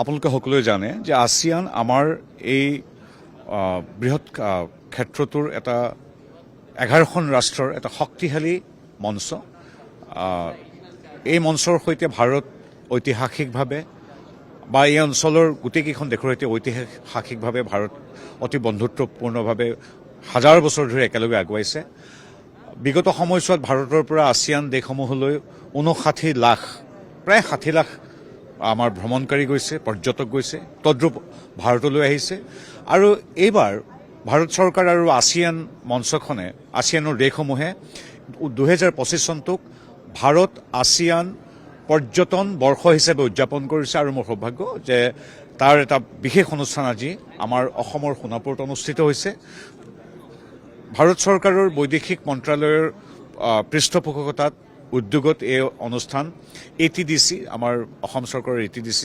আপোনালোকে সকলোৱে জানে যে আসিয়ান আমাৰ এই বৃহৎ ক্ষেত্ৰটোৰ এটা 11খন ৰাষ্ট্ৰৰ এটা শক্তিশালী মঞ্চ। এই মঞ্চৰ সৈতে ভাৰত ঐতিহাসিকভাৱে বা এই অঞ্চলৰ গোটেইকেইখন দেশৰ সৈতে ঐতিহাসিকভাৱে ভাৰত অতি বন্ধুত্বপূৰ্ণভাৱে হাজাৰ বছৰ ধৰি একেলগে আগুৱাইছে। বিগত সময়ছোৱাত ভাৰতৰ পৰা আসিয়ান দেশসমূহলৈ 59 লাখ প্ৰায় 60 লাখ আমাৰ ভ্ৰমণকাৰী গৈছে, পৰ্যটক গৈছে, তদ্ৰুপ ভাৰতলৈ আহিছে। আৰু এইবাৰ ভাৰত চৰকাৰ আৰু আসিয়ান মঞ্চখনে আসিয়ানৰ দেশসমূহে 2025 চনটোক ভাৰত আসিয়ান পৰ্যটন বৰ্ষ হিচাপে উদযাপন কৰিছে। আৰু মোৰ সৌভাগ্য যে তাৰ এটা বিশেষ অনুষ্ঠান আজি আমাৰ অসমৰ সোণাপুৰত অনুষ্ঠিত হৈছে। ভাৰত চৰকাৰৰ বৈদেশিক মন্ত্ৰালয়ৰ পৃষ্ঠপোষকতাত উদ্যোগত এই অনুষ্ঠান ATDC আমাৰ অসম চৰকাৰৰ ATDC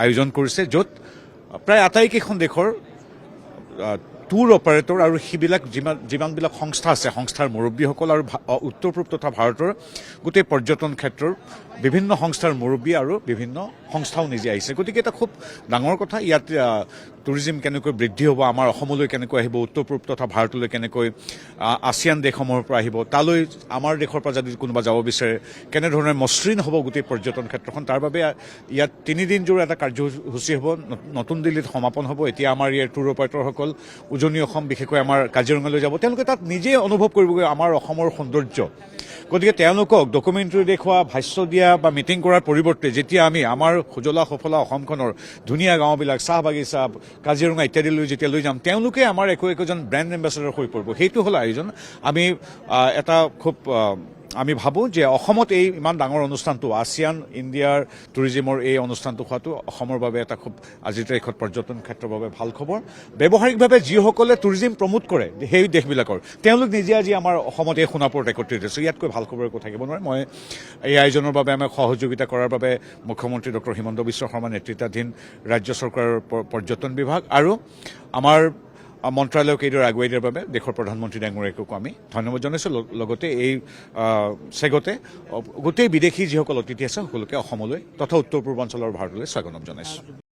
আয়োজন কৰিছে, য'ত প্ৰায় আটাইকেইখন দেশৰ ট্যুৰ অপাৰেটৰ আৰু সেইবিলাক যিমানবিলাক সংস্থা আছে, সংস্থাৰ মুৰব্বীসকল আৰু উত্তৰ পূব তথা ভাৰতৰ গোটেই পৰ্যটন ক্ষেত্ৰৰ বিভিন্ন সংস্থাৰ মুৰব্বী আৰু বিভিন্ন সংস্থাও নিজে আহিছে। গতিকে এটা খুব ডাঙৰ কথা। ইয়াত টুৰিজিম কেনেকৈ বৃদ্ধি হ'ব, আমাৰ অসমলৈ কেনেকৈ আহিব, উত্তৰ পূব তথা ভাৰতলৈ কেনেকৈ আসিয়ান দেশসমূহৰ পৰা আহিব, তালৈ আমাৰ দেশৰ পৰা যদি কোনোবা যাব বিচাৰে কেনেধৰণে মসৃণ হ'ব গোটেই পৰ্যটন ক্ষেত্ৰখন, তাৰ বাবে ইয়াত 3 দিনজোৰ এটা কাৰ্যসূচী হ'ব। নতুন দিল্লীত সমাপন হ'ব। এতিয়া আমাৰ ইয়াৰ ট্যুৰ অপাৰেটৰসকল উজনি অসম বিশেষকৈ আমাৰ কাজিৰঙালৈ যাব। তেওঁলোকে তাত নিজে অনুভৱ কৰিবগৈ আমাৰ অসমৰ সৌন্দৰ্য। গতিকে তেওঁলোকক ডকুমেণ্টাৰী দেখুওৱা, ভাষ্য দিয়া বা মিটিং কৰাৰ পৰিৱৰ্তে যেতিয়া আমি আমাৰ সুজলা সফলা অসমখনৰ ধুনীয়া গাঁওবিলাক, চাহ বাগিচা, কাজিৰঙা ইত্যাদিলৈ যেতিয়া লৈ যাম, তেওঁলোকে আমাৰ একোজন ব্ৰেণ্ড এম্বেচাডাৰ হৈ পৰিব। সেইটো হ'ল আয়োজন। আমি এটা খুব আমি ভাবোঁ যে অসমত এই ইমান ডাঙৰ অনুষ্ঠানটো, আসিয়ান ইণ্ডিয়াৰ টুৰিজিমৰ এই অনুষ্ঠানটো হোৱাটো অসমৰ বাবে এটা খুব আজিৰ তাৰিখত পৰ্যটন ক্ষেত্ৰৰ বাবে ভাল খবৰ। ব্যৱহাৰিকভাৱে যিসকলে টুৰিজিম প্ৰমোট কৰে সেই দেশবিলাকৰ, তেওঁলোক নিজে আজি আমাৰ অসমত এই সোণাপুৰত একত্ৰিত হৈছে। ইয়াতকৈ ভাল খবৰ একো থাকিব নোৱাৰে। মই এই আয়োজনৰ বাবে আমাক সহযোগিতা কৰাৰ বাবে মুখ্যমন্ত্ৰী ডক্টৰ হিমন্ত বিশ্ব শৰ্মা নেতৃত্বাধীন ৰাজ্য চৰকাৰৰ পৰ্যটন বিভাগ আৰু আমাৰ মন্ত্ৰালয়ক এইদৰে আগুৱাই দিয়াৰ বাবে দেশৰ প্ৰধানমন্ত্ৰী ডাঙৰীয়াকো আমি ধন্যবাদ জনাইছোঁ। লগতে এই চেগতে গোটেই বিদেশী যিসকল অতিথি আছে সকলোকে অসমলৈ তথা উত্তৰ পূৰ্বাঞ্চলৰ ভাৰতলৈ স্বাগতম জনাইছোঁ।